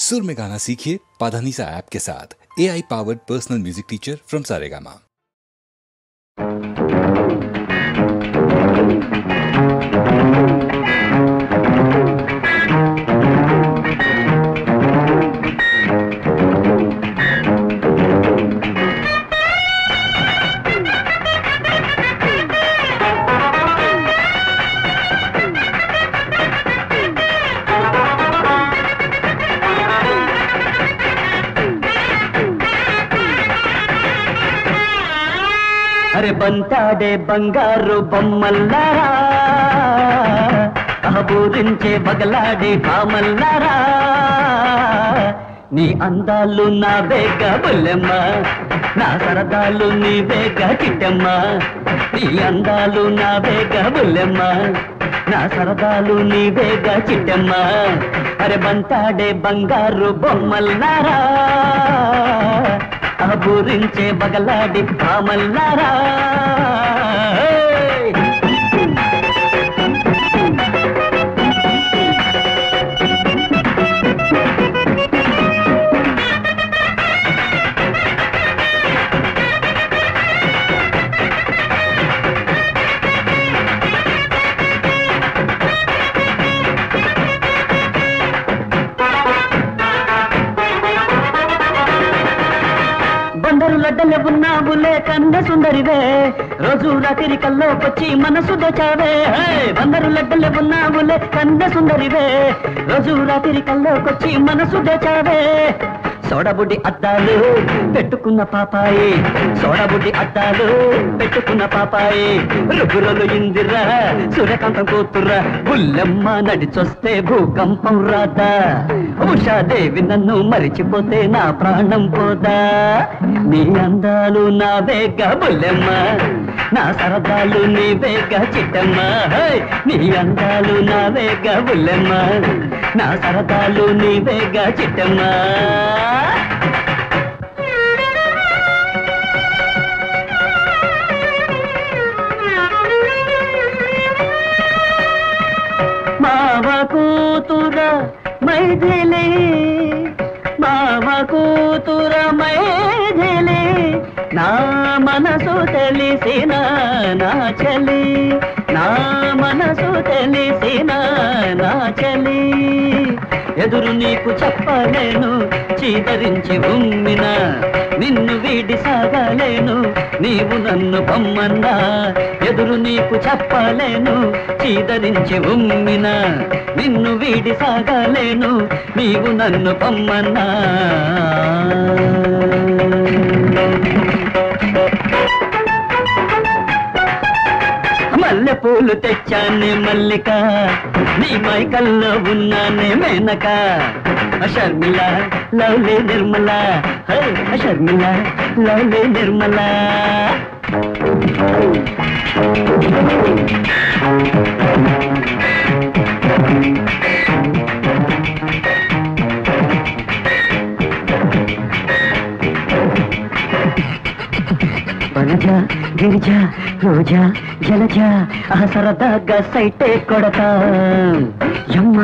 सुर में गाना सीखिए पाधानीसा ऐप के साथ। AI powered personal music teacher from Saregama. అరే బంతాడే బంగారు బొమ్మల్లారా, అహబూరించే బగలాడే కామల్లారా, నీ అందాలు నా వేగ బుల్లెమ్మ, నా సరదాలు నీ వేగ చిట్టమ్మ, నీ అందాలు నా వేగ బుల్లెమ్మ, నా సరదాలు నీ వేగ చిట్టమ్మ. అరే బంతాడే బంగారు బొమ్మల్లారా, అహబూరించే బగలాడి కామల్లారా. లడ్డలే ఉన్నావులే కన్న సుందరివే, రోజు రాత్రి కల్లోకొచ్చి మనసు దోచావే. బందరు లడ్డలే ఉన్నావులే కన్న సుందరివే, రోజు రాత్రి కల్లోకొచ్చి మనసు దోచావే. సోడబుడ్డి అద్దాలు పెట్టుకున్న పాపాయి, సోడబుడ్డి అద్దాలు పెట్టుకున్న పాపాయి, రుగురలు ఇందిరా సూర్యకాంతం కూతుర్రా, బుల్లెమ్మ నడిచొస్తే భూకంపం రాదా, ఉషాదేవి నన్ను మరిచిపోతే నా ప్రాణం పోదా. నీ అందాలు నా వేగ బుల్లెమ్మ, నా సరదాలు నీ వేగ చిట్టమ్మ, నీ అందాలు నా వేగ బుల్లెమ్మ, నా సరదాలు నీ వేగ చిట్టమ్మ. మావ కూతుర మైథిలి, మావ కూతుర మైథిలి, నా మనసు తెలిసిన నా చలి, నా మనసు తెలిసిన నా చలి. ఎదురు నీకు చెప్పలేను చీదరించి ఉమ్మిన, నిన్ను వీడి సాగలేను నీవు నన్ను బొమ్మన్నా. ఎదురు నీకు చెప్పలేను చీదరించి ఉమ్మిన, నిన్ను వీడి సాగలేను నీవు నన్ను బొమ్మన్నా. మల్లె పూలు తెచ్చానే మల్లిక, నీ మైకల్లో ఉన్నానే మేనక. Sharmila lovely Nirmala, Sharmila lovely Nirmala. వనజ గిరిజ రోజా జలజ, సరదాగా సైటే కొడతా, యమ్మ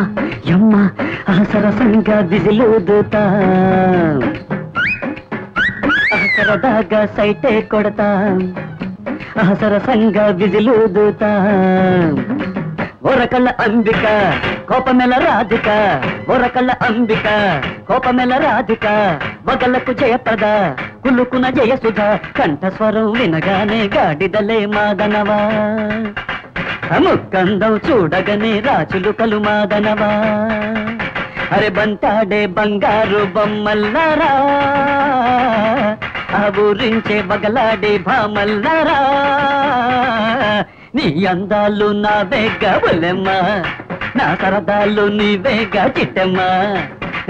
యమ్మ సరసంగా విజిలుదుతా, సరదాగా సైటే కొడతా, సరసంగా విజిలుదుతా. ఒరకళ్ళ అంబిక కోపమెల రాధిక, ఒరకళ్ళ అంబిక కోపమెల రాధిక, వగలకు జయప్రద కులుకున జయసుధ, కంఠస్వరం వినగానే గాడిదలే మాదనవా, ముక్కందం చూడగనే రాచులుకలు మాదనవా. అరే బంతాడే బంగారు బొమ్మల్లారా, అబూరించే బగలాడే భామల్లారా, నీ అందాలు నా వేగ బుల్లెమ్మ, నా సరదాలు నీ వేగ చిట్టమ్మ,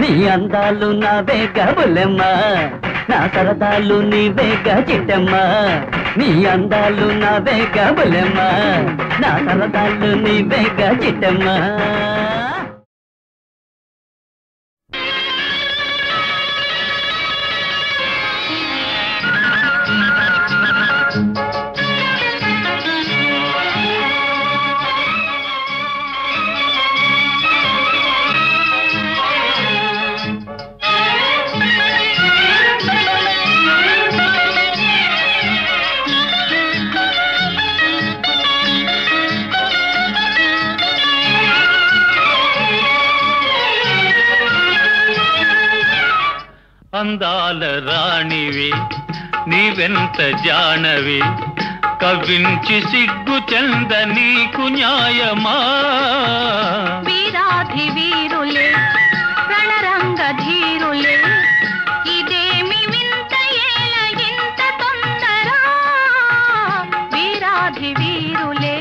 నీ అందాలు నా వేగ బుల్లెమ్మ, నా సరదాలు నీ వేగ చిట్టమ్మ, నీ అందాలు నా వేగ బుల్లెమ్మ, నా సరదాలు నీ వేగ చిట్టమ్మ. అందాల రాణివి నీవెంత జానవి కవించి సిగ్గు చెంద నీకు న్యాయమా వీరాధి వీరులే రణరంగ ధీరులే ఇదేమి వింత ఏల ఇంత తొందర వీరాధి వీరులే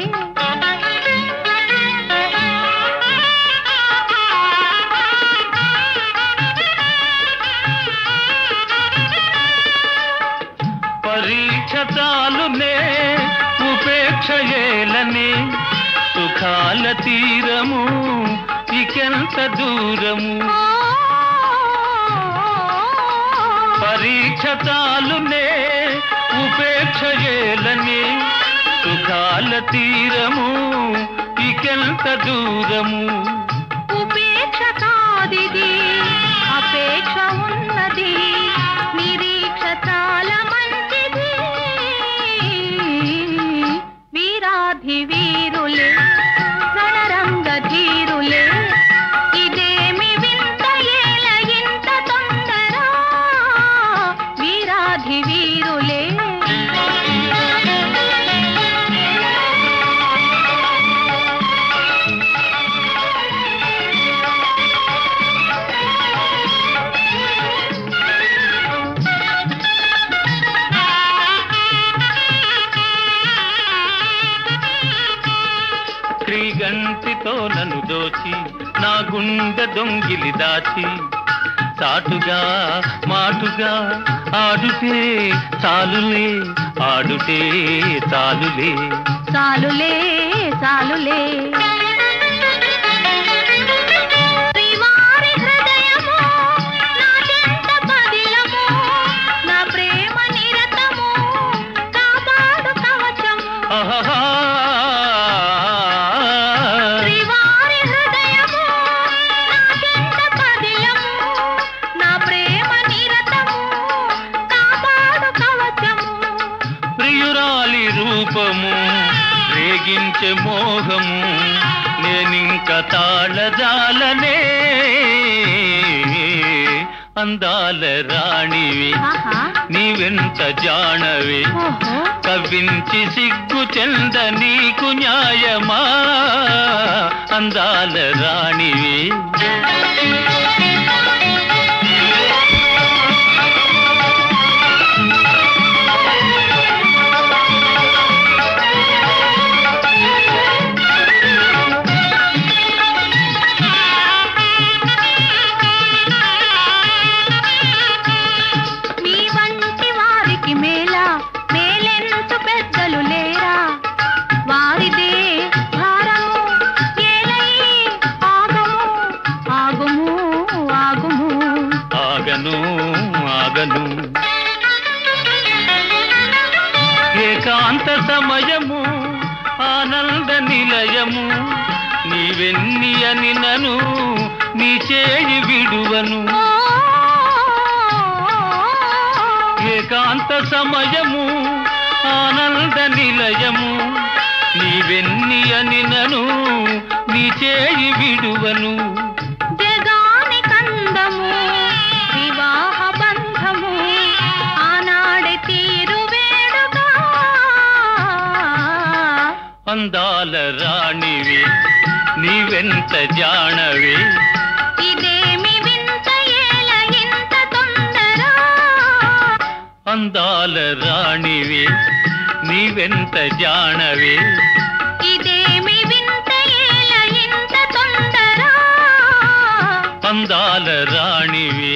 పరీక్ష చాలునే ఉపేక్ష ఏలనే సుఖాల తీరము ఇకెంత దూరము పరీక్ష చాలునే ఉపేక్ష ఏలనే సుఖాల తీరము ఇకెంత దూరము ఉపేక్ష కాదిది అపేక్ష ఉన్నది నిరీక్ష చాలా మంచిది వీరాధి వీరులే రణరంగ ధీరులే ఇదేమి వింత ఏల ఇంత తొందర వీరాధి వీరులే శ్రీగంటితో నన్ను దోచి నా గుండె దొంగిలి దాచి చాటుగా మాటుగా ఆడుతే చాలులే ఆడుతే చాలులే చాలులే చాలులే శ్రీవారి హృదయము నా చెంత పదిలము నా ప్రేమ నిరతము కాపాడు కవచము ఆహా శ్రీవారి హృదయము నా చెంత పదిలము నా ప్రేమ నిరతము కాపాడు కవచము ప్రియురాలి రూపము రేగించే మోహము నేనింక తాళజాలనే అందాల రాణివి ఆహా నీవెంత జానవి ఓహో కవించి సిగ్గు చెంద నీకు న్యాయమా అందాల రాణివి మీ వంటి వారికి మేలా మేలెంతు పెద్దలు లేరా వారిదే భారము ఏలై ఆగము ఆగుము ఆగుము ఆగను ఆగను ఏకాంత సమయము ఆనంద నిలయము నీవెన్ని అని నను నీ చేయి విడువను ఏకాంత సమయము ఆనంద నిలయము నీవెన్ని అని నను నీ చేయి విడువను జగాని కందము వివాహ బంధము ఆనాడే తీరు వేడుగా అందాల రాణివి నీవెంత జానవి ఇదేమి వింత ఏల ఇంత తొందర అందాల రాణివి నీవెంత జానవి ఇదేమి వింత ఏల ఇంత తొందర అందాల రాణివి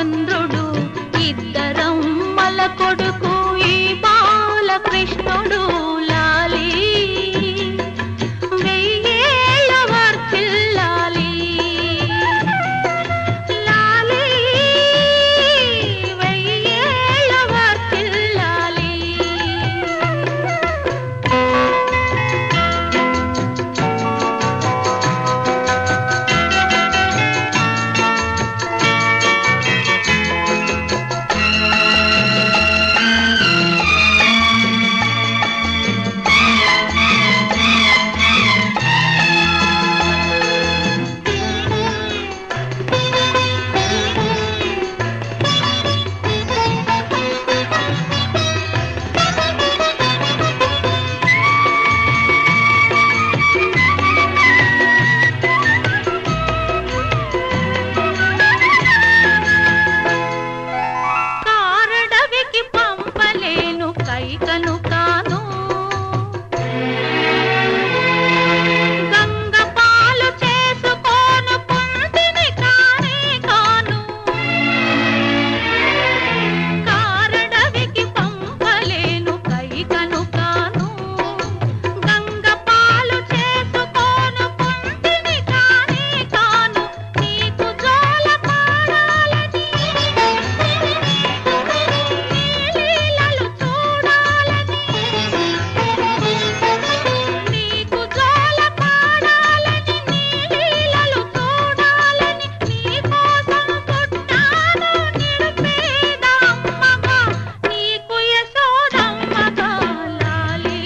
చంద్రుడు ఇద్దరం మల కొడుకు ఈ బాలకృష్ణుడు లాలి వెయ్యేళ్ళ వర్ధిల్లాలి లాలి వెయ్యేళ్ళ వర్ధిల్లాలి కారడవికి పంపలేను కైకను కాను గంగ పాలు చేసుకోను కుంటిని కానే కాను కారడవికి పంపలేను కైకను కాను గంగ పాలు చేసుకోను కుంటిని కానే కాను నీకు జోల పాడాలని లీలలు చూడాలని నీకు జోల పాడాలని లీలలు చూడాలని నీకోసం పుట్టాను నిరుపేద అమ్మగా నీకు యశోదమ్మగా లాలి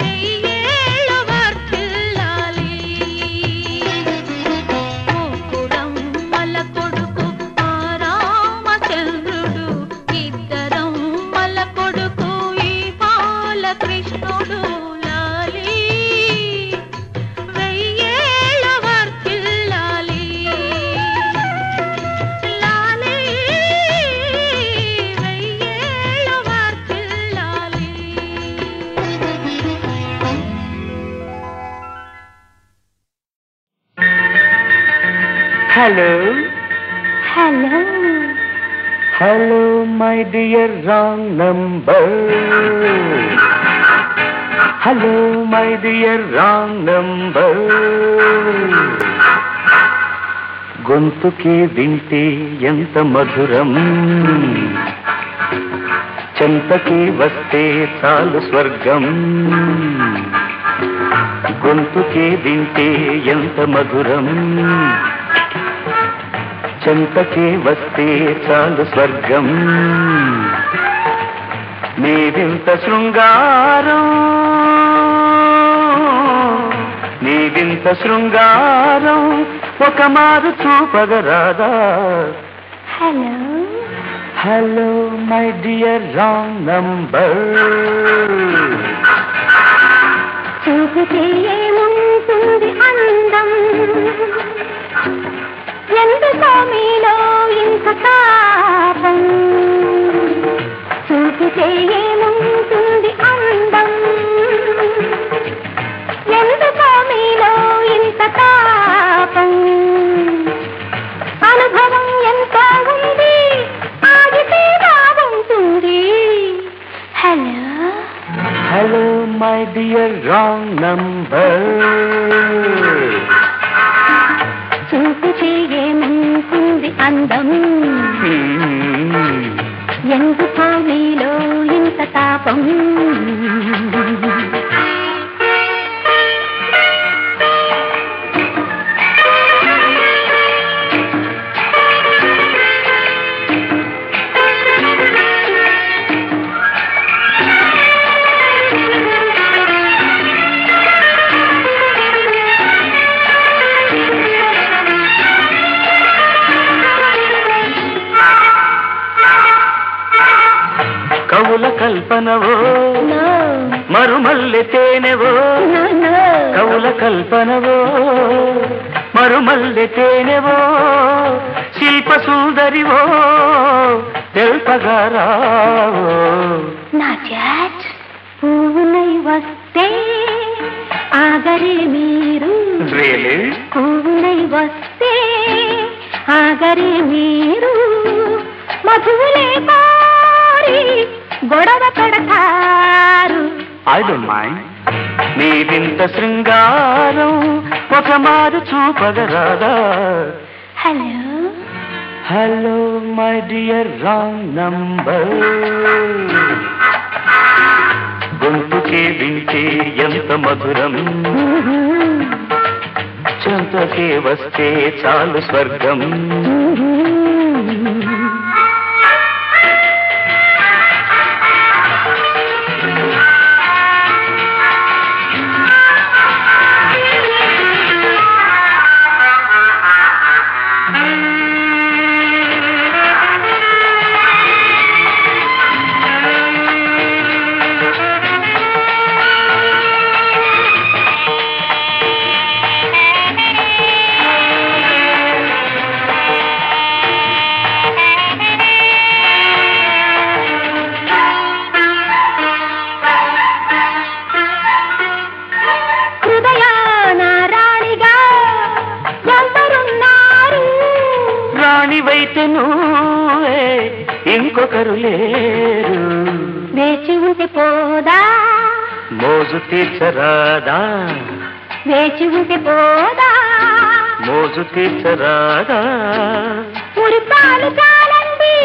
వెయ్యేళ్ళ వర్ధిల్లాలి ముగ్గురమ్మల కొడుకు ఆ రామచంద్రుడు ఇద్దరం మల కొడుకు ఈ బాలకృష్ణుడు లాలి వెయ్యేళ్ళ వర్ధిల్లాలి లాలి వెయ్యేళ్ళ వర్ధిల్లాలి hello hello hello my dear wrong number hello my dear wrong number గొంతుకి వింటే ఎంత మధురం చెంతకి వస్తే చాలు స్వర్గం గొంతుకి వింటే ఎంత మధురం చెంతకి వస్తే చాలు స్వర్గం నీవింత శృంగారం నీవింత శృంగారం ఒక మారు చూపగరాదా hello hello my dear wrong number చూపితే ఏముంటుంది అందం ఎందుకో మీలో ఇంత తాపం చూపితే ఏముంటుంది అందం ఎందుకో మీలో ఇంత తాపం అనుభవం ఎంతో ఉంది ఆగితే బాగుంటుంది hello hello my dear wrong number చూపితే ఏముంటుంది అందం ఎందుకో మీలో ఇంత తాపం కవుల కల్పనవో మరుమల్లె తేనెవో కవుల కల్పనవో మరుమల్లె తేనెవో శిల్ప సుందరివో తెలుపగారావో నా చాట్ పువ్వునై వస్తే ఆగరే మీరు రియలీ పువ్వునై వస్తే ఆగరే మీరు మధువులే కోరి గొడవ పడతారు. ఐ డోంట్ మైండ్ మీరింత శృంగారం ఒక మారు చూపగరాదా. Hello hello my dear wrong number. గొంతుకే వింటే ఎంత మధురం, చెంతకే వస్తే చాలు స్వర్గం. ఇంకొకరు లేరు. వేచి ఉంటే పోదా మోజు తీర్చరాదా. వేచి ఉంటే పోదా మోజు తీర్చరాదా. మురిపాలు చాలండి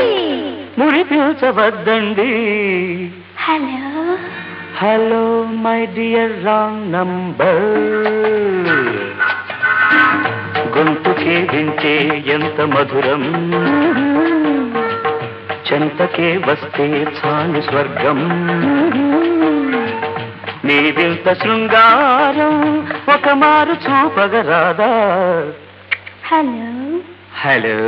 మురి పిల్చవద్దండి. Hello hello my dear wrong number. గొంతుకే వింటే ఎంత మధురం, చెంతకే వస్తే చాలు స్వర్గం. నీవింత శృంగారం ఒక మారు చూపగరాదా. హలో హలో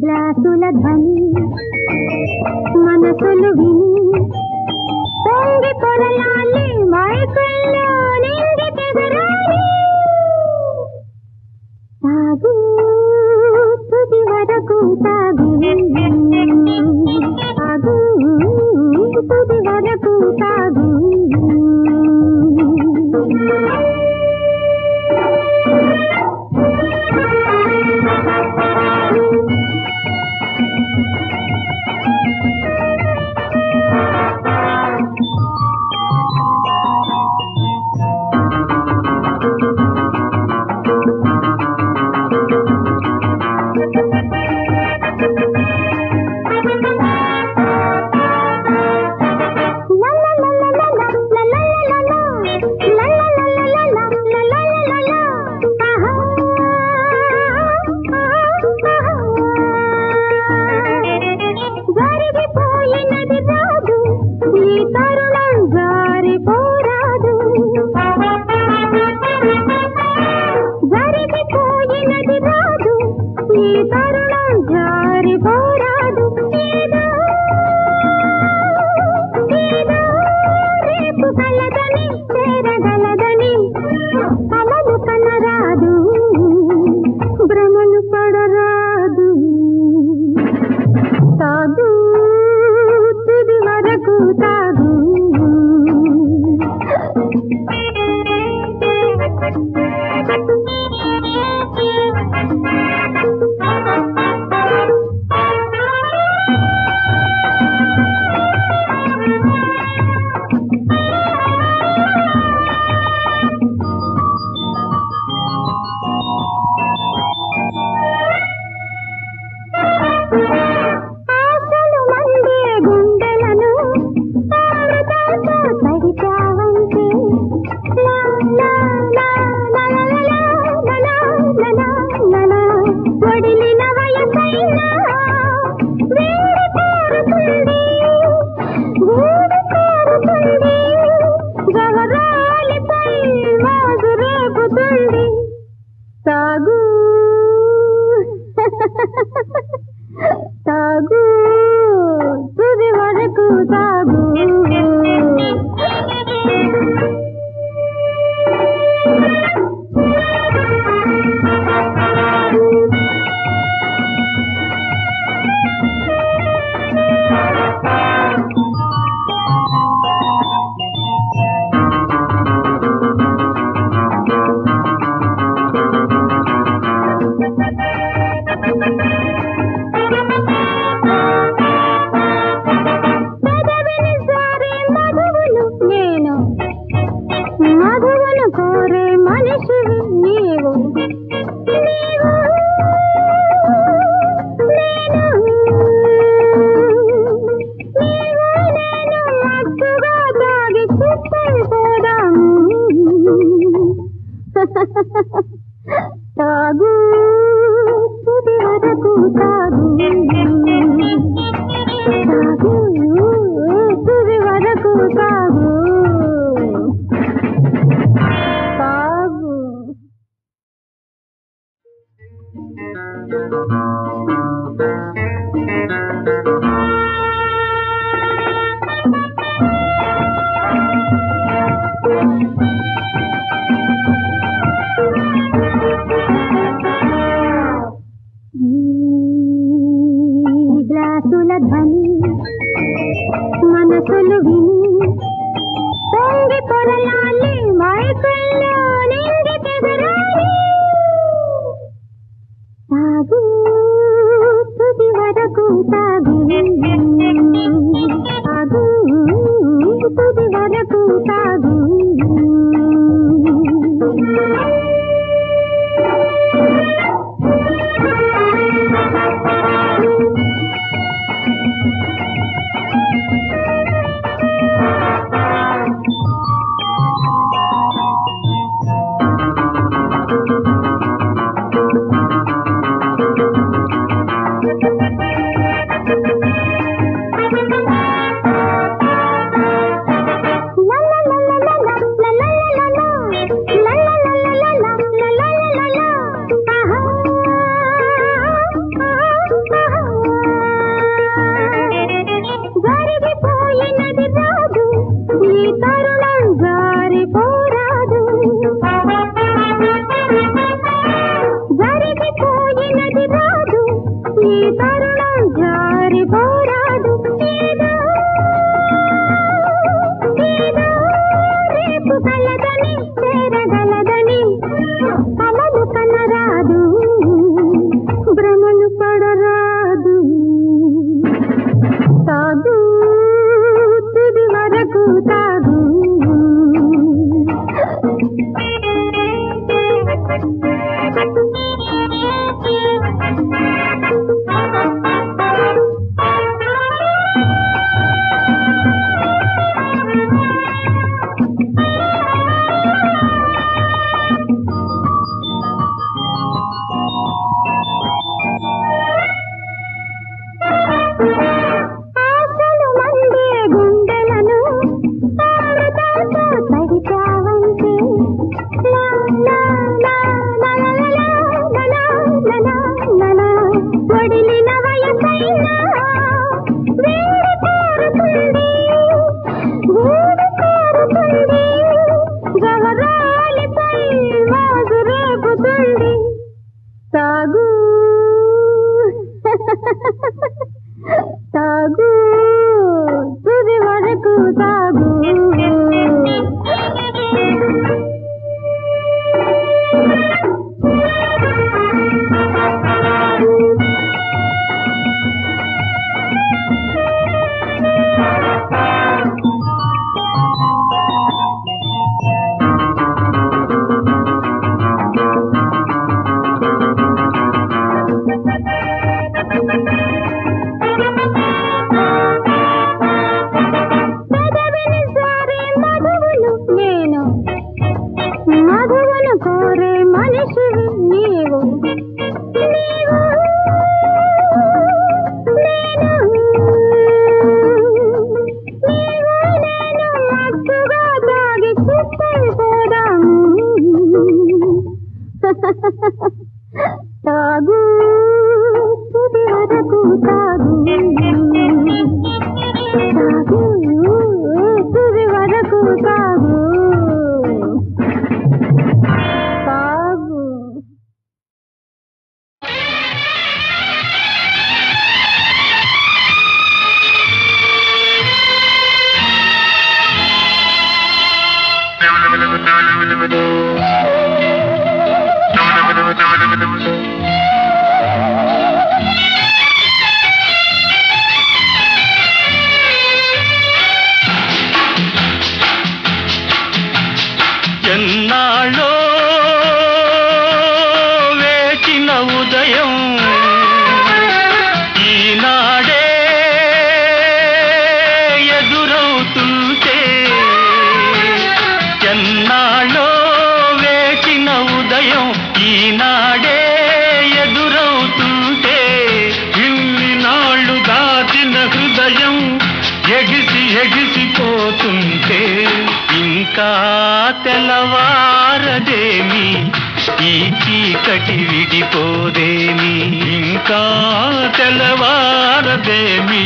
గ్లాసుల ధ్వని మనసులు విని పొంగి పొరలాలి మైకుల్లో నిండి తెగరాలి. సాగు తాగు తుది వరకు తాగు తాగు తుది వరకు తాగు తాగు గ్లాసుల ధ్వని మనసులు విని పొంగి పొరలాలి మైకుల్లో నింగి తెగరాలి తాగు తుది వరకు తాగు తాగు తుది వరకు తాగు తాగు తుది వరకు తాగు మధువును కోరే మనిషివి నీవు మత్తుగా తాగి చిత్తైపోదాము తాగు తుది వరకు తాగు తాగు తుది వరకు తాగు ఎన్నాళ్ళో వేచిన ఉదయం ఈనాడే ఎదురవుతుంటే, ఎన్నాళ్ళో వేచిన ఉదయం ఈనాడే ఎదురవుతుంటే, ఇన్ని నాళ్ళు దాచిన హృదయం ఎగిసి ఎగిసిపోతుంటే, ఇంకా తెల్లవారదేమి ఈ చీకటి విడిపోదేమి, ఇంకా తెల్లవారదేమి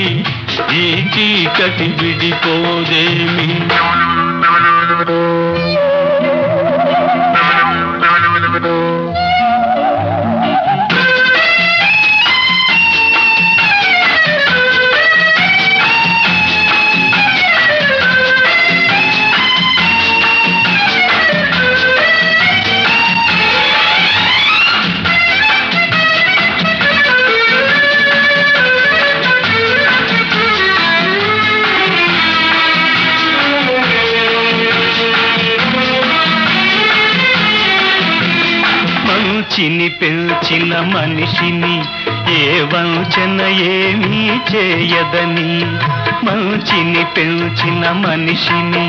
ఈ చీకటి విడిపోదేమి. మంచిని పెంచిన మనిషిని ఏ వంచన ఏమీ చేయదని, మంచిని పెంచిన మనిషిని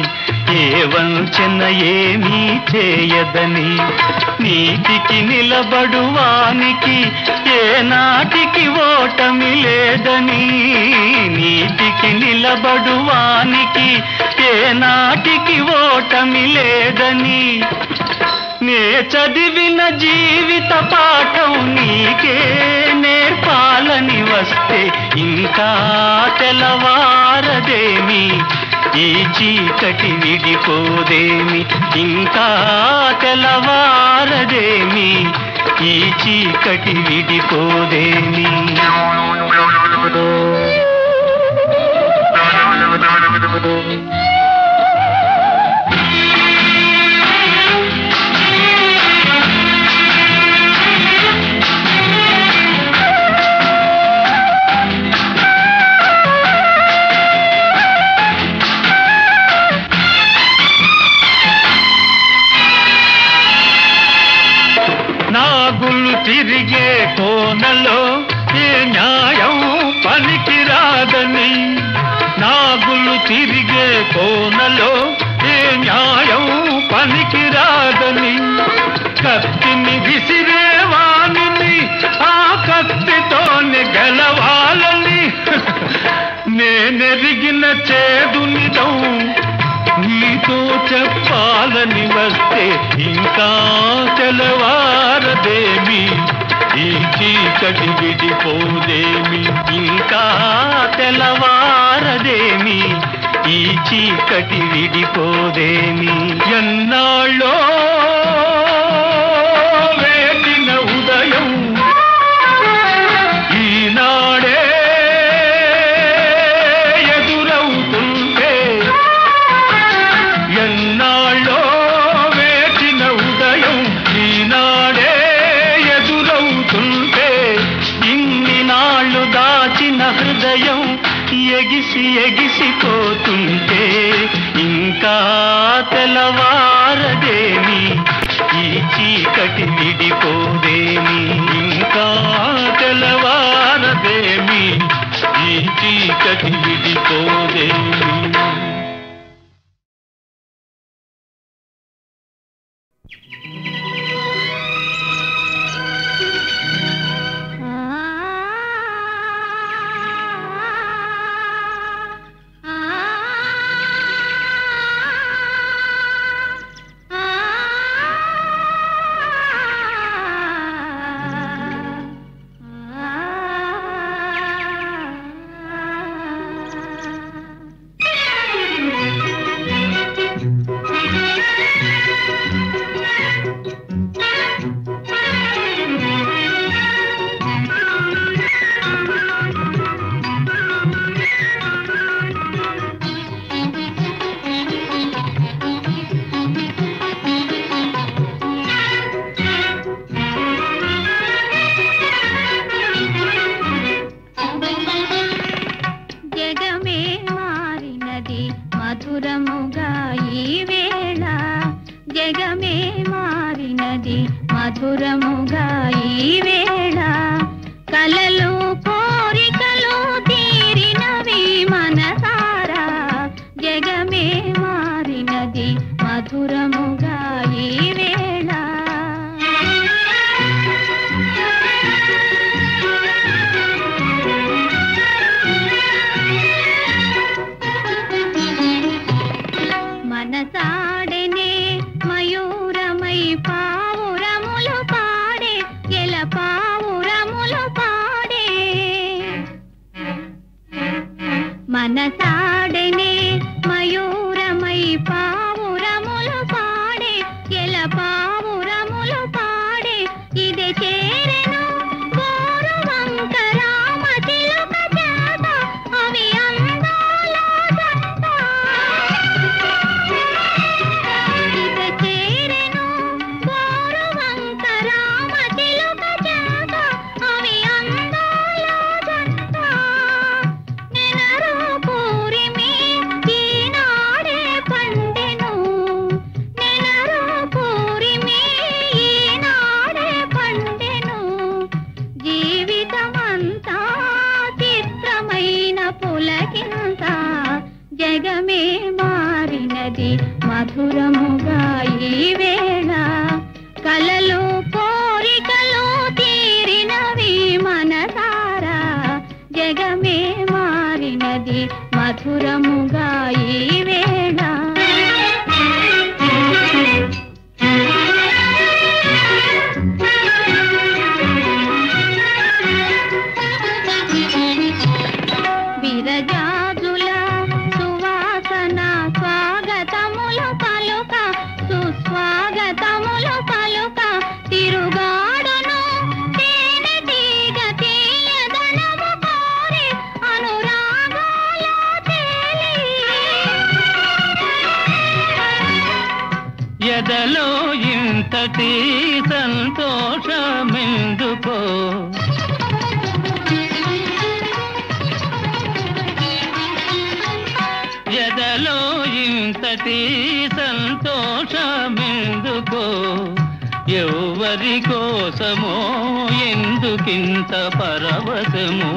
ఏ వంచన ఏమీ చేయదని, నీతికి నిలబడువానికి ఏ నాటికి ఓటమి లేదని, నీతికి నిలబడువానికి ఏ నాటికి ఓటమి లేదని, నే చదివిన జీవిత పాఠం నీకే నేర్పాలని వస్తే, ఇంకా తెల్లవారదేమి ఈ చీకటి విడిపోదేమి, ఇంకా తెల్లవారదేమి ఈ చీకటి విడిపోదేమి. నాగులు తిరిగే కోనలో ఏ న్యాయం పనికిరాదని, నాగులు తిరిగే కోనలో ఏ న్యాయం పనికిరాదని, కత్తిని విసిరేవాణిని ఆ కత్తితోనే గెలవాలని, నేనెరిగిన చేదునిదం నీతో చెప్పాలని వస్తే, ఇంకా తెల్లవారదేమి ఈ చీకటి విడిపోదేమి, ఇంకా తెల్లవారదేమి ఈ చీకటి విడిపోదేమి. ఎన్నాళ్ళో వేచిన ఉదయం ఈనాడే ఎదురవుతుంటే, ఎన్నాళ్ళో వేచిన ఉదయం ఈనాడే ఎదురవుతుంటే, ఇన్ని నాళ్ళు దాచిన హృదయం ఎగిసి ఎగిసిపోతుంటే, ఇంకా తెల్లవారదేమి ఈ చీకటి విడిపోదేమి, ఇంకా తెల్లవారదేమి ఈ చీకటి విడిపోదేమి. జగమే మారినది మధురముగా ఈ వేళ కలలు కోరికలు తీరినవి మనసారా జగమే మారినది మధురముగా ఈ వేళ మనసాడనే మయూరమై పావురములు పాడే ఎల పావురములు పాడే మనసాడనే మయూరమై పావురములు పాడే ఎల పావురములు పాడే ఇదే చేరెను గోరువంక రామ చిలుక చేత అవి అందాల జంట ఇదే చేరెను గోరువంక రామ చిలుక చేత అవి అందాల జంట నెనరు పూరిమి ఈనాడే పండెను నెనరు పూరిమి ఈనాడే పండెను జీవితమంతా చిత్రమైన పులకింత జగమే మారినది మధురముగా ఈ వేళ కలలు కోరికలు తీరినవి మనసారా జగమే మారినది మధురముగా ఈ వేళ విరజాజుల సువాసన స్వాగతములు పలుక సుస్వాగతములు పలుక తిరుగాడును తేనె తీగ తీయదనము కోరి అనురాగాల తేలి ఎదలో ఇంతటి సంతోషమెందుకో ఎదలో ఇంతటి సంతోషమెందుకో ఎవరి కోసమో ఎందుకింత పరవశమో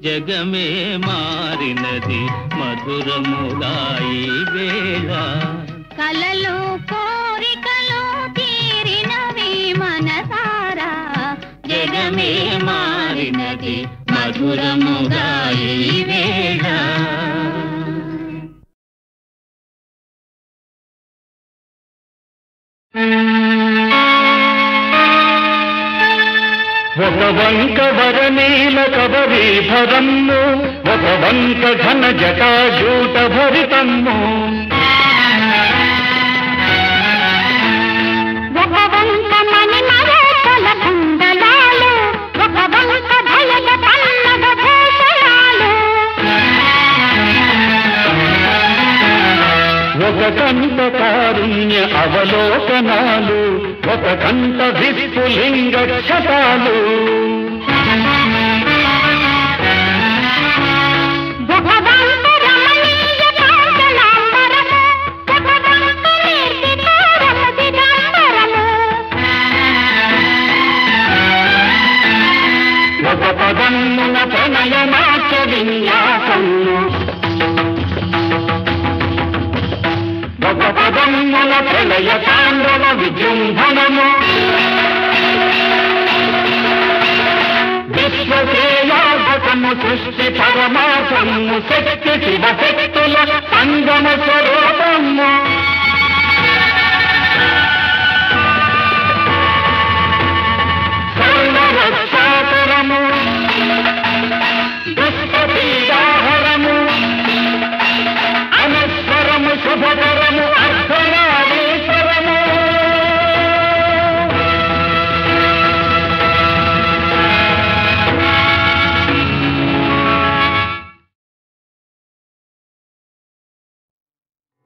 జగమే మారినది మధురముగా ఈ వేళ కలలు కోరికలు తీరినవి మనసారా జగమే మారినది మధురముగా ఈ వేళ ఒక వంక వరనీల కబరీభరమ్ము ఒక వంక ఘన జటాజూట భరితమ్ము ఒక వంక మణిమరేఖల కుండలాలు ఒక వంక భయద పన్నగ భూషణాలు ఒక కంట కారుణ్య అవలోకనాలు ఒక కంట విస్ఫులింగ క్షతాలు ఒక వంక రమణీయ కాంచనాంబరము ఒక వంక నిర్వికారము దిగంబరము ఒక పదమ్మున ప్రణయ నాట్య విన్యాసము ఒక పదమ్ముల ప్రళయ తాండవ విజృంభణము విశ్వశ్రేయాగతము సృష్టి పరమాసము శక్తి శివశక్తుల సంగమ స్వరూపము సర్వరక్షాకరము దుష్టపీడాహరము అనస్వరము శుభకరము అర్ధనారీశ్వరము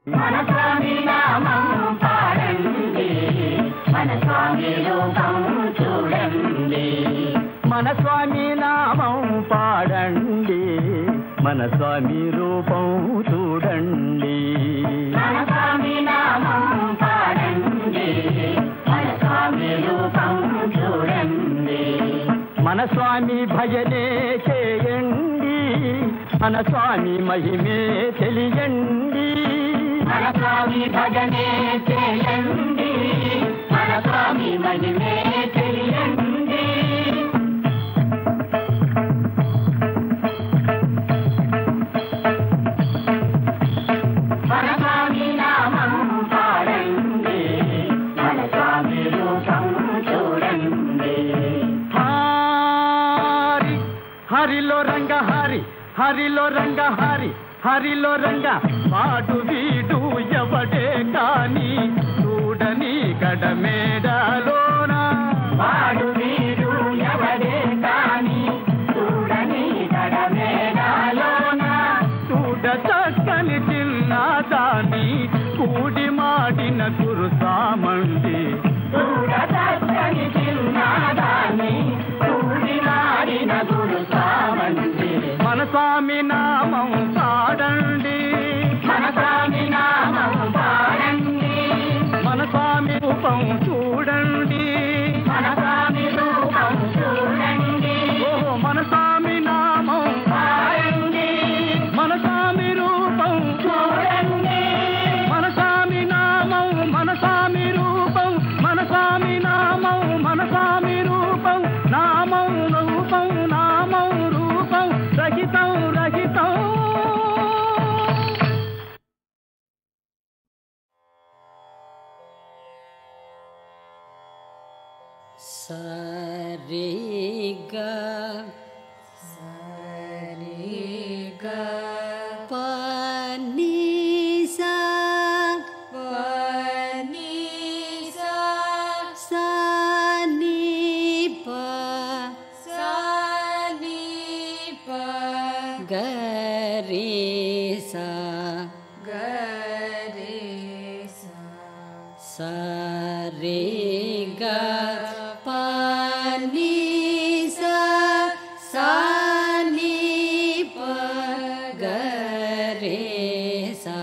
మన స్వామి నామం పాడండి మన స్వామి రూపం చూడండి మన స్వామి నామం పాడండి మన స్వామి రూపం చూడండి మన స్వామి నామం పాడండి స్వామి భజనే చేయండి, మన స్వామి మహిమే తెలియండి. మన స్వామి భజనే చేయండి, మన స్వామి మహిమే తెలియండి. మన స్వామి నామం పాడండి, మన స్వామి రూపం చూడండి. హరి హరిలో రంగ హరి, హరిలో రంగ హరి, హరిలో రంగ వాడు వీడు ఎవడే కాని చూడని గడమేడలోన. వాడు వీడు ఎవడే కాని చూడని గడమేడలోన. చూడ చక్కని చిన్నదాని కూడి మాడిన గురుసామండి. చూడ చక్కని చిన్నదాని కూడి మాడిన గురుసామండి. మన స్వామి నామం పాడండి, మన స్వామి నామం పాడండి, మన స్వామి రూపం చూడండి. మన స్వామి రూపం చూడండి. ఓహో మన స్వామి నామం పాడండి, మన స్వామి రూపం చూడండి. మన స్వామి నామం, మన స్వామి రూపం, మన స్వామి నామం, మన స్వామి రూపం. నామం రూపం, నామం రూపం, రహితం రహితం. సరిగా సరిగా పనిసా పనిసా సనిప సనిప గరిసా గరిసా సరిగా పనిసా సనిప గరిసా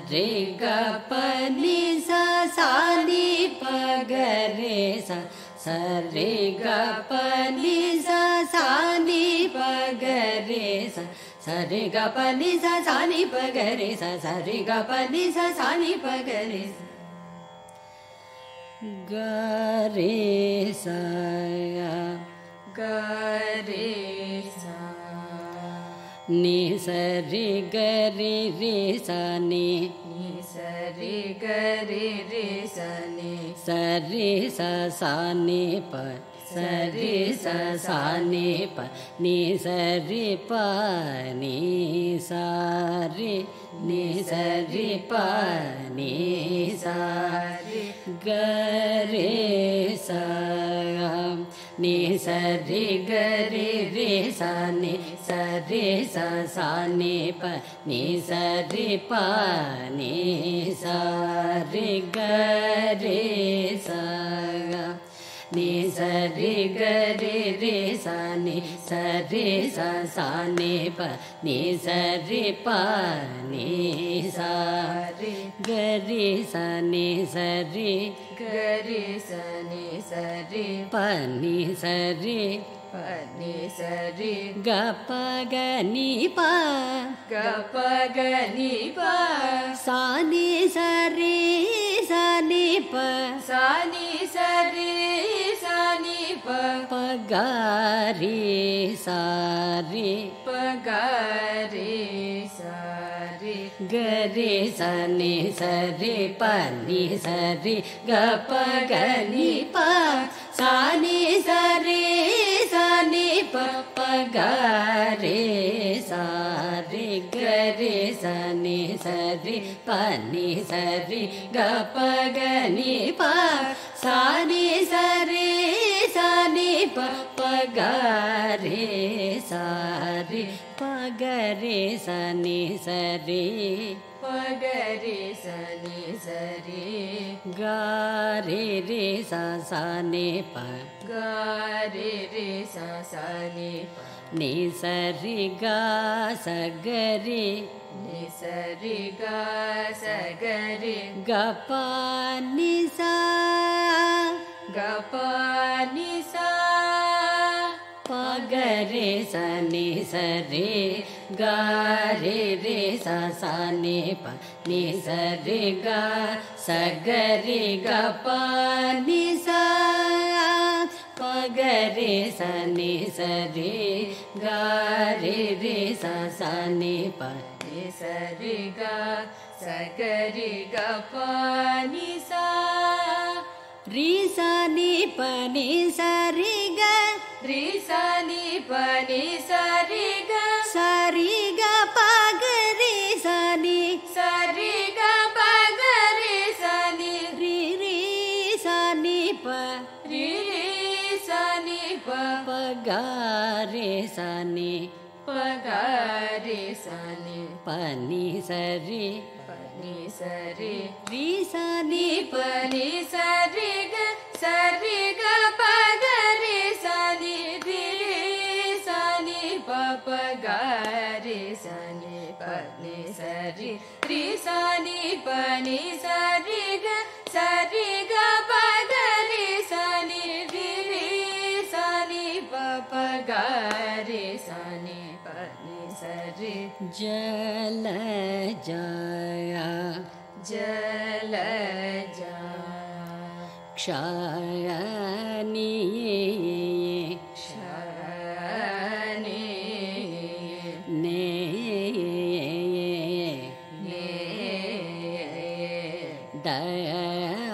సరిగా పనిసా సనిప గరిసా సరిగా పనిసా సనిప గరిసా సరిగా పనిసా సనిప గరిసా సరిగా పనిసా సనిప గరిసా గరిసా గరిసా ని సరి గరి రి సని ని సరి గరి రి సని సరి స సని ప సరి స సని ప ని సరి ప ని సరి ని సరి ప ని సరి గరి స ని సరి గరి రి సని సరి స సని ప ని సరి ప ని సరి గరి స ని సరి గరి రి సని సరి స సని ప ని సరి ప ని సరి గరి సని సరి గరి సని సరి ప ని సరి ప ని సరి గ ప గ ని ప గ ప గ ని ప సని సరి సని ప సని సరి సని ప ప గ రి సరి ప గ రి సరి గ రి సని సరి ప ని సరి గ ప గ ని ప సని సరి సని ప ప గ రి సరి గ రి సని సరి ప ని సరి గ ప గ ని ప సని సరి సని ప ప గ రి సరి ప గ రి సని సరి ప గ రి సని సరి గ రి రి స సని ప గ రి రి స సని ప ని సరి గ స గ రి ని సరి గ స గ రి గ ప ని స గ ప ని స रे सा नि सा रे गा रे रे सा सा नि प नि सा रे गा सा ग रे गा प नि सा प ग रे सा नि सा रे गा रे रे सा सा नि प नि सा रे गा सा ग रे गा प नि सा रि सा नि प नि सा रे गा रि सा नि प नि सा रे गा सा रि गा प ग रे सा नि सा रि गा प ग रे सा नि रि रि सा नि प रि रि सा नि प प ग रे सा नि प ग रे सा नि प नि सा रि प नि सा रि रि सा नि प नि सा रि ग सा रि ग प ग रे सा नि रि रि सा नि प प ग रे सा नि प नि सा रि रि सा नि प नि सा रि ग सा रि ग प ग रे सा नि रि रि सा नि प प ग रे सा नि प नि सा रि जल जाया जल जा क्षानि क्षानि ने ने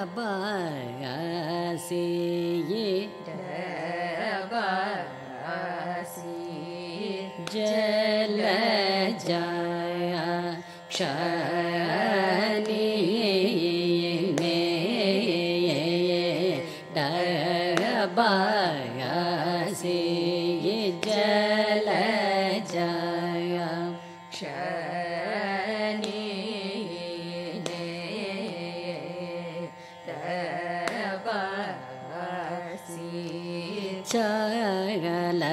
दबासी दबासी जल जाया क्षानि ने दबासी जल जाया क्षानि ने दबासी चल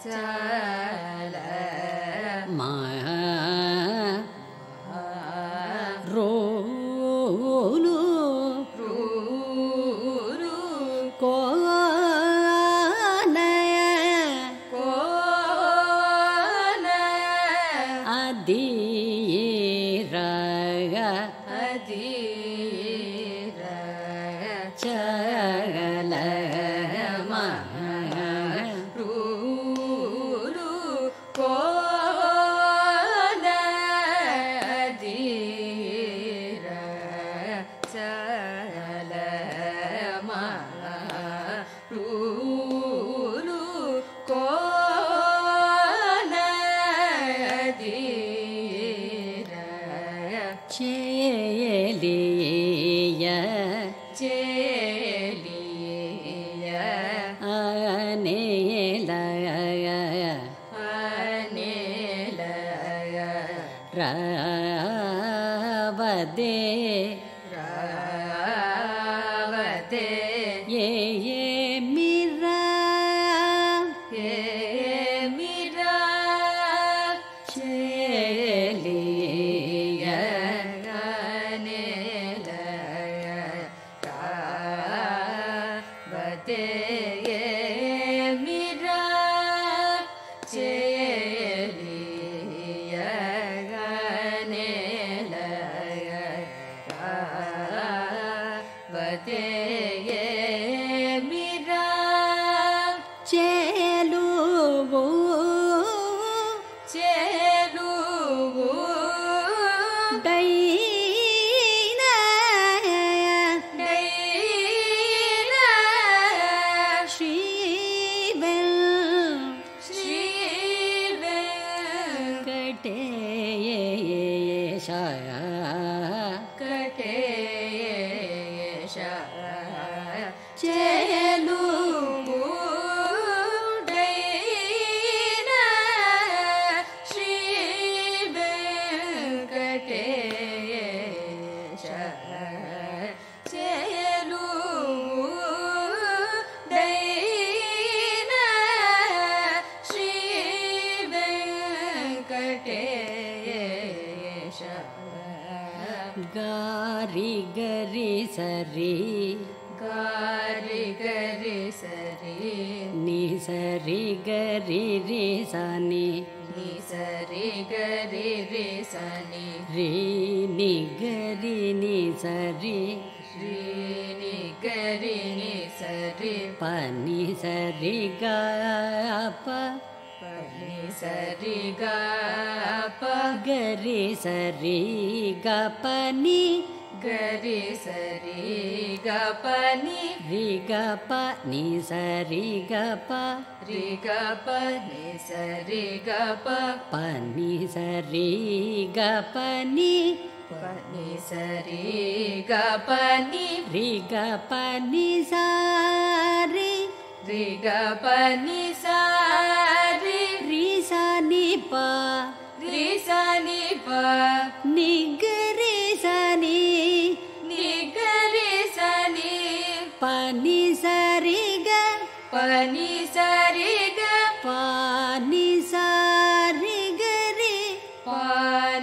चल रोलू रोलू कोन कोन अधीर अधीर चल रोलू कोन अधीर चल रोलू कोन अधीर चेलिया चेलिया अनेलया अनेलया रावदे रावदे ये मीरा चेलिया अनेलया रावदे ये मीरा चेलिया अनेलया रावदे ये मीरा चेलुगो चेलुगो डैना डैना श्रीवेल कटेश कटेश चेलुगो डैना श्रीवेंकटेश चेलुगो डैना श्रीवेंकटेश गारी गरी सरी ri gari sari ni sari gari ri sa ni sari gari ri sa ni ri ni gari ni sari ri ni gari ni sari pa ni sari ga pa ni sari ga pa gari sari ga pa ni gari sari ga pa ni ri ga pa ni sari ga pa ri ga pa ni sari ga pa pa ni sari ga pa ni pa ni sari ga pa ni ri ga pa ni sari ri ga pa ni sari ri sa ni pa ri sa ni pa ni gari sa ni gari sa ni pa ni sari ga pa ni sari ga pa ni sari gari pa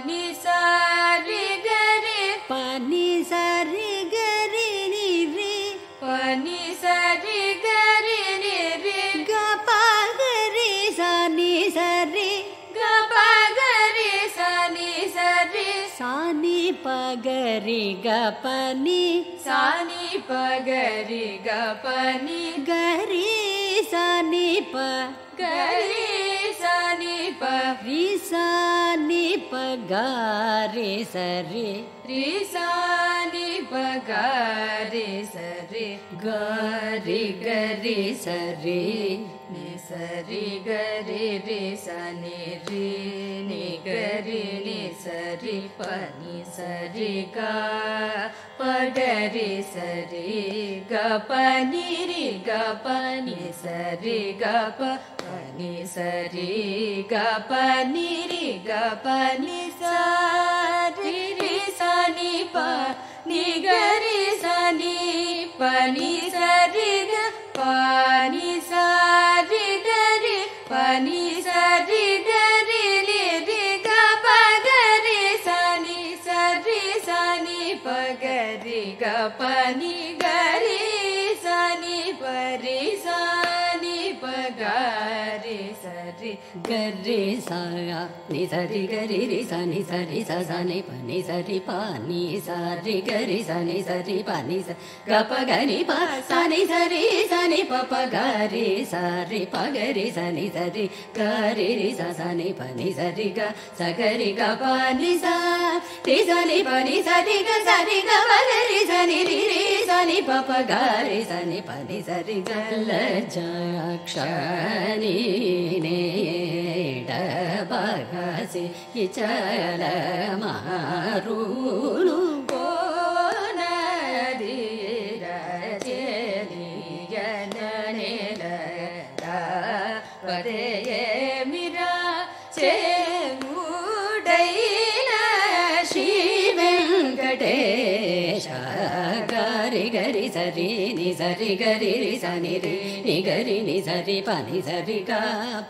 ni sari gari pa ni sari gari ni ri pa ni sari gari ni ri ga pa gari sa ni sari ga pa gari sa ni sari sa ni pa gari ga pa ni sa ni pa gari ga pa ni gari sa ni pa gari sa ni pa ri sa ni pa ga re sa re ri sa ni pa ga re sa re ga re ga re sa re ni sa re ga re re sa ni re ni ga re ni sa re pa ni sa re ga pa ga re sa re ga pa ni re ga pa ni sa re ga pa ni sa re ga pa ni re ga pa ni sa re re sa ni pa ni ga re sa ni pa ni sa re ga pa ni sa re ga re pa ni sa re ga re ni re ga pa ga re sa ni pa ga re ga pa ni ga re sa ni pa re sa ni pa ga re sa re ga re sa ni sa ri ga ri ri sa ni sa ri sa sa ni pa ni sa ri pa ni sa ri ga ri sa ni sa ri pa ni sa ga pa ga ni pa sa ni sa ri pa pa ga ri sa ri pa ga ri sa ni sa ri ga ri ri sa sa ni pa ni sa ri ga sa ga ri ga pa ni sa ri sa ni pa ni sa ri ga pa ga ri sa ni ri ri sa ni pa pa ga ri sa ni pa ni sa ri ga la ja akshani ne da ba ga se ye cha la ma ru lu ko na di da je ni ya na ne la da pa de ye mira che mu dai na Shri Venkatesha gari gari sari ni sari gari ri sa ni ri ni gari ni sari pa ni sari ga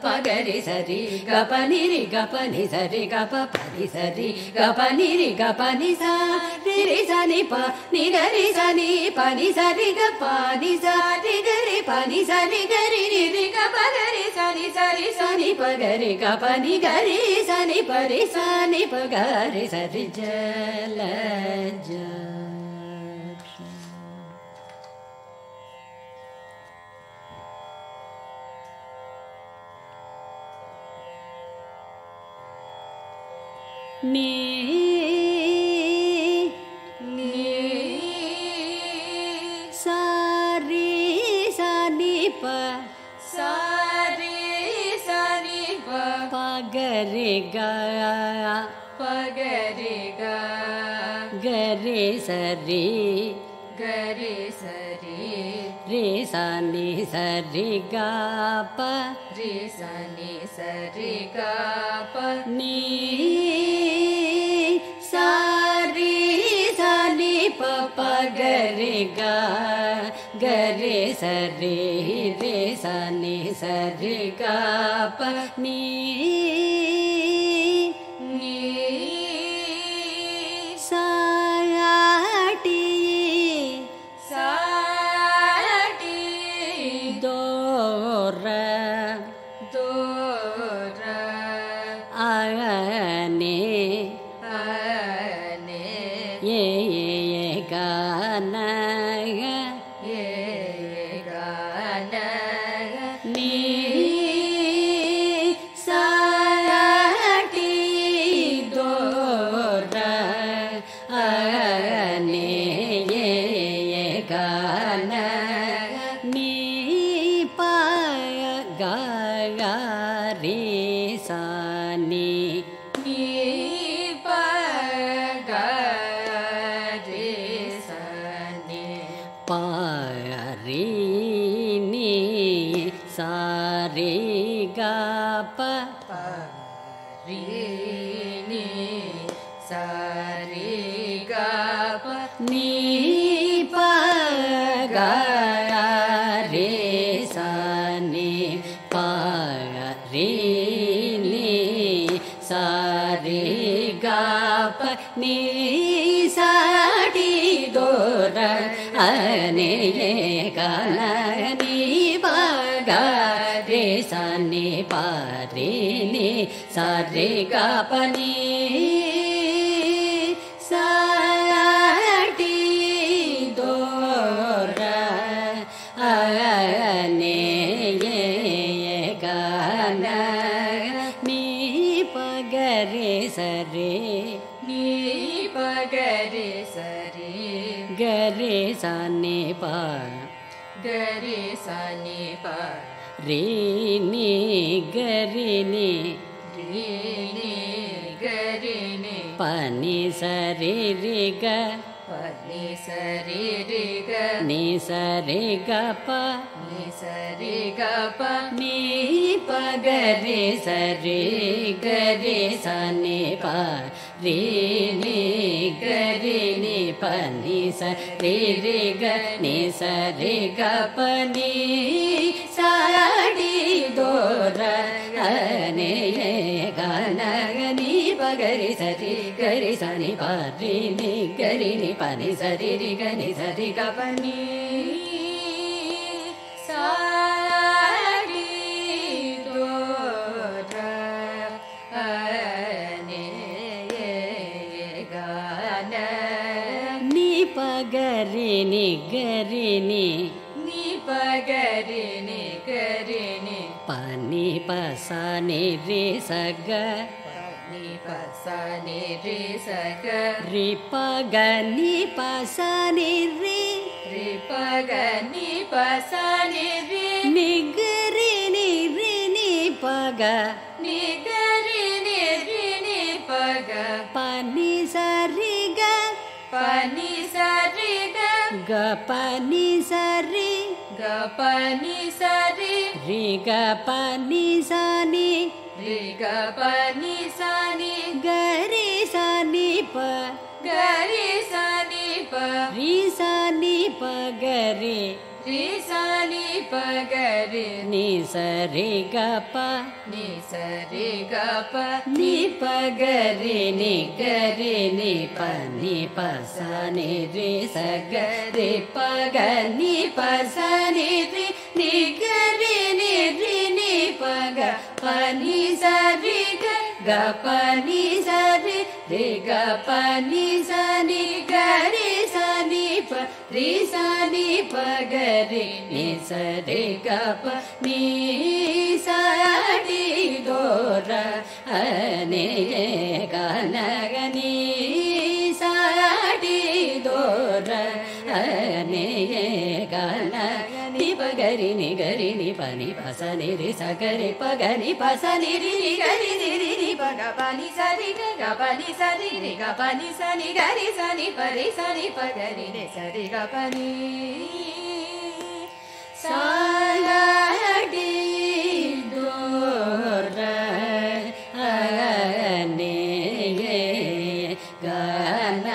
pa gari sari ga pa ni ri ga pa ni sari ga pa pa ni sari ga pa ni ri ga pa ni sa ri sa ni pa ni gari sa ni pa ni sari ga pa ni sa ri gari pa ni sari gari ni ri ga pa gari sa ni pa gari ga pa ni gari sa ni pa ri sa ni pa gari sa ri jala ja ni sa ri sa ni pa pa ga re ga re sa ri re sa ni sa ri ga pa ni sa ri sa ni pa pa ga re sa ri re sa ni sa ri ga pa ni sa ti గాన ఏ గాన నీ సాటి దోర నే గాన నీ పాయ గారి సాని నీ పగరి సని పారి నీ సారి గప ని సరి గప నీ పగరి సాని పారి నీ సారి గప నీ సాటి దోర అనే గాన నీ పగరి సాని పారి నీ సారి గప నీ సాటి దోర అనే గాన నీ పగరి సరే నీ పగరి సరి గరి సాని పా గరి సని ప రే నీ గరి నీ రి ని గరి ని పని సరి రి గ పని సరి రి గ నీ సరి గప ని సరి గప నీ పగరి సరి గరి సని ప రే నీ గరి నీ పని సరి రి గ నీ సరి గప నీ సాడి దోర అనే గాన నీ పగరి సరి గరి సని ప రే నీ గరి నీ పని సరి రి గ ని సరి గప నీ సాడి దోర అనే గాన నీ పగరి ని గరి ని నీ పగరి ని గరి ని పని పసని రి సగ ని పసని రి సగ రి పగ ని పసని రి రి పగ ని పసని రి ని గరి ని రి ని పగ ని గరి ని రి ని పగ పని సరి గ పని సరి గ గ పని సరి గ పని సరి రి గ పని సని రి గ పని సని గరి సని ప గరి సని ప రి సని పగరి రి సని పగరి ని సరి గ ప ని సరి గ ప ని పగరి ని గరి ని పని పసని రి సగ రి పగ ని పసని రి ని గరి ని రి ని పగ పని సరి గ గ పని సరి రి గ పని సని గరి సని ప రి సని పగరి ని సరి గ ప ని సాడి దోర అనే గాన ని సాడి దోర అనే గాన ని పగరి ని గరి ని పని పసని రి సగరి పగని పసని రి గరి ని రి ని పగ పని సరి గ పని సరి రి గ పని సని గరి సని పరి సని పగరి ని సరి గ పని సాడి దోర అనే గాన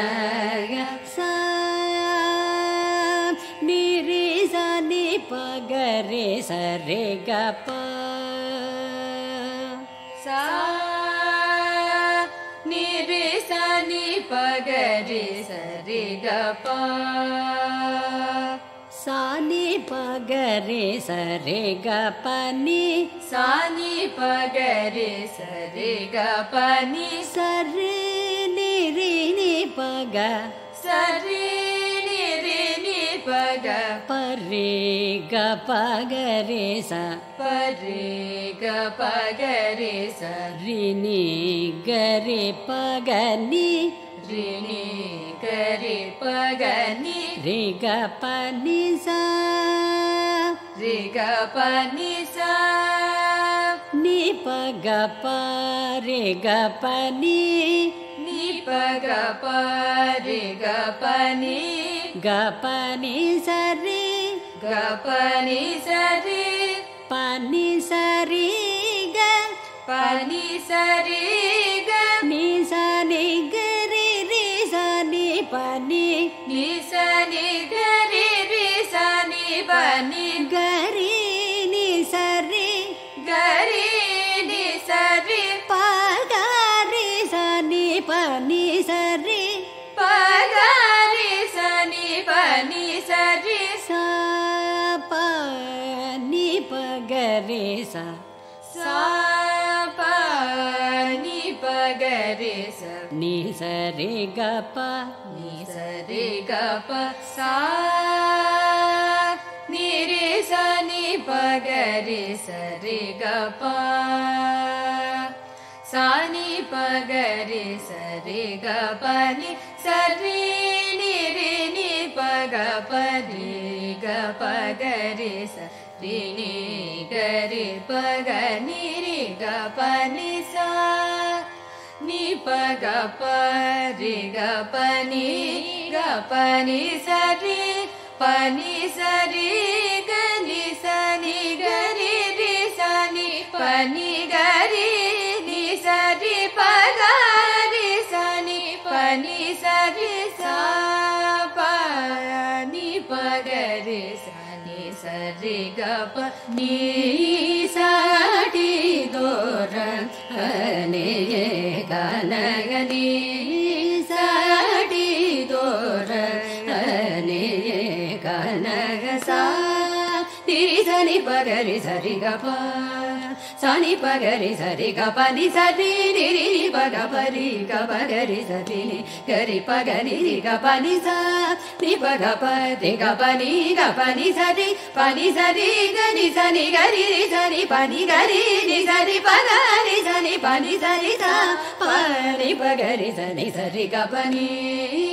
సా ని రి సని పగరి సరి గ ప సా ని రి సని పగరి సరి గ ప సాని పగరి సరి గ పని సాని పగరి సరి గ పని సరి ని రి ని పగ సరి ని पग परे ग पगरे सा परे ग पगरे सा रिनी गरे पगनी रिनी गरे पगनी रे ग पनि सा रे ग पनि सा नि पग परे ग पनि नि पग परे ग पनि ग पनि सरी ग पनि सरी पनि सरी ग पनि सरी ग नि सा नि गरे रे सा नि पनि नि सा नि गरे रे सा नि पनि गरे नि सरी गरे नि सरी पग रे सा नि पनि सरी पग रे सा नि पनि सरी सा पनि पग रे सा सा पनि पग रे सा नि सरी ग प नि सरी ग प सा नि रे सा नि पग रे सा रे ग प सा नि पग रे सा रे ग प नि सा रे नि रे नि पग प रे ग प ग रे सा रे नि ग रे पग नि रे ग प नि सा नि पग प रे ग प नि ग प नि सा रे प नि सा रे ग नि सा नि ग रे रे सा नि प नि ग रे नि सा रे प ग रे सा नि प नि सा रे सा प नि प ग रे सा नि सा रे ग प नि सा टी दोर ने गान गनी सा टी दोर ने गान सा नी सनी पगरी सरी ग प सनी पगरी सरी ग प नि सरी नी री पग परी ग पगरी सरी नि गरी पग नि री ग प नि सा नि पग प रे ग प नि सरी प नि सरी ग नि सनी गरी री सरी प नि गरी नि सरी पग रि सनी प नि सरी सा प नि पगरी सनी सरी ग प नि